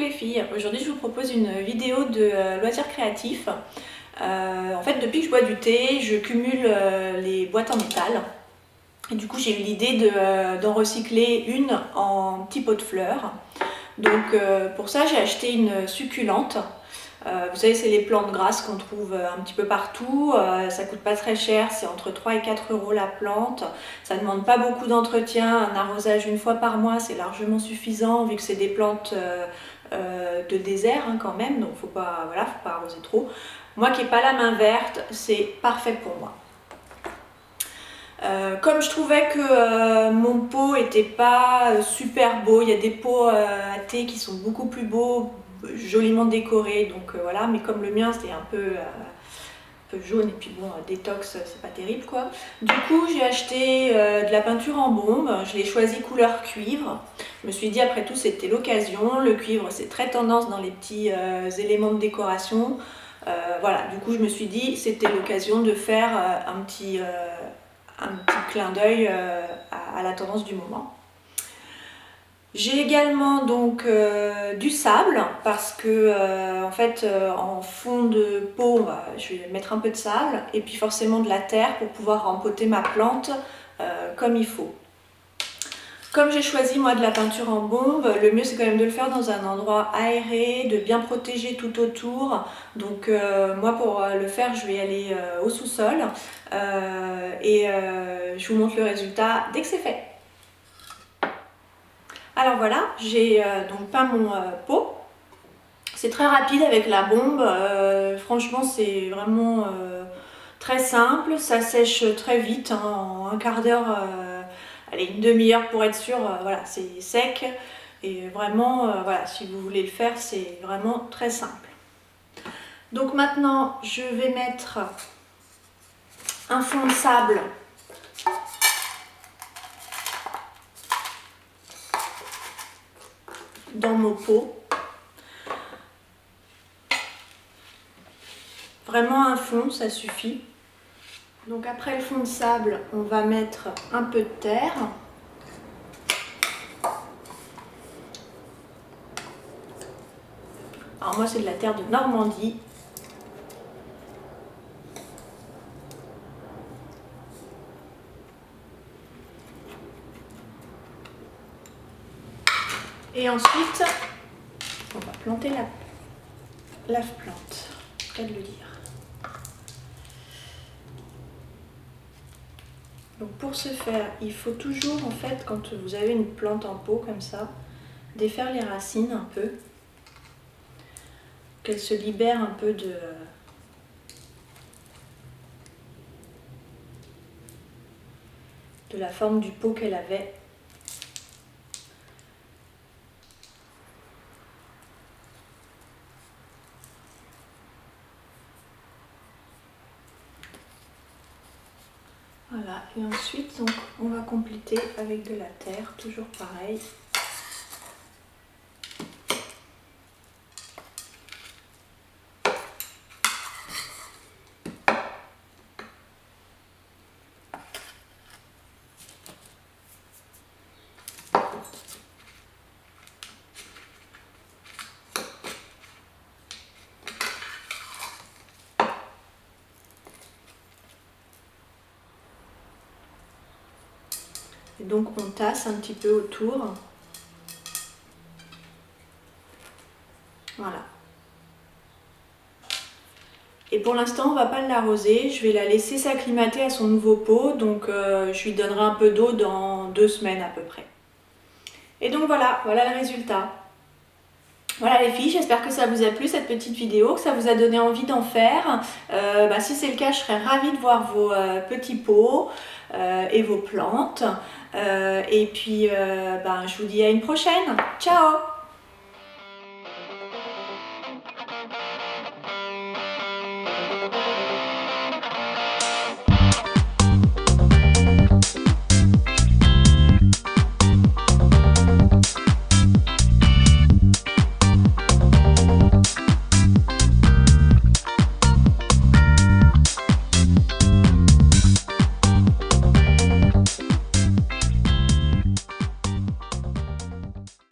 les filles, aujourd'hui je vous propose une vidéo de loisirs créatifs. En fait depuis que je bois du thé, je cumule les boîtes en métal. Et du coup j'ai eu l'idée d'en recycler une en petit pot de fleurs. Donc pour ça j'ai acheté une succulente. Vous savez, c'est les plantes grasses qu'on trouve un petit peu partout, ça coûte pas très cher, c'est entre 3 et 4 euros la plante, ça ne demande pas beaucoup d'entretien, un arrosage une fois par mois c'est largement suffisant vu que c'est des plantes de désert quand même, donc faut pas arroser trop. Moi qui n'ai pas la main verte, c'est parfait pour moi. Comme je trouvais que mon pot était pas super beau, il y a des pots à thé qui sont beaucoup plus beaux, joliment décorés, donc voilà, mais comme le mien c'est un peu jaune et puis bon, détox c'est pas terrible quoi. Du coup j'ai acheté de la peinture en bombe, je l'ai choisi couleur cuivre. Je me suis dit après tout c'était l'occasion, le cuivre c'est très tendance dans les petits éléments de décoration. Voilà, du coup je me suis dit c'était l'occasion de faire un petit clin d'œil à la tendance du moment. J'ai également donc du sable parce que en fait en fond de pot je vais mettre un peu de sable et puis forcément de la terre pour pouvoir empoter ma plante comme il faut. Comme j'ai choisi moi de la peinture en bombe, le mieux c'est quand même de le faire dans un endroit aéré, de bien protéger tout autour. Donc moi pour le faire je vais aller au sous-sol et je vous montre le résultat dès que c'est fait. Alors voilà, j'ai donc peint mon pot. C'est très rapide avec la bombe, franchement c'est vraiment très simple, ça sèche très vite, en un quart d'heure, allez une demi-heure pour être sûr, voilà c'est sec et vraiment voilà si vous voulez le faire c'est vraiment très simple. Donc maintenant je vais mettre un fond de sable dans mon pot. Vraiment un fond, ça suffit. Donc après le fond de sable, on va mettre un peu de terre. Alors moi c'est de la terre de Normandie. Et ensuite, on va planter la plante, cas de le dire. Donc pour ce faire, il faut toujours en fait quand vous avez une plante en pot comme ça, défaire les racines un peu, qu'elles se libèrent un peu de la forme du pot qu'elle avait. Voilà, et ensuite donc, on va compléter avec de la terre, toujours pareil. Et donc on tasse un petit peu autour. Voilà. Et pour l'instant on ne va pas l'arroser, je vais la laisser s'acclimater à son nouveau pot, donc je lui donnerai un peu d'eau dans 2 semaines à peu près. Et donc voilà le résultat. Voilà les filles, j'espère que ça vous a plu cette petite vidéo, que ça vous a donné envie d'en faire. Si c'est le cas, je serais ravie de voir vos petits pots et vos plantes. Et puis je vous dis à une prochaine. Ciao!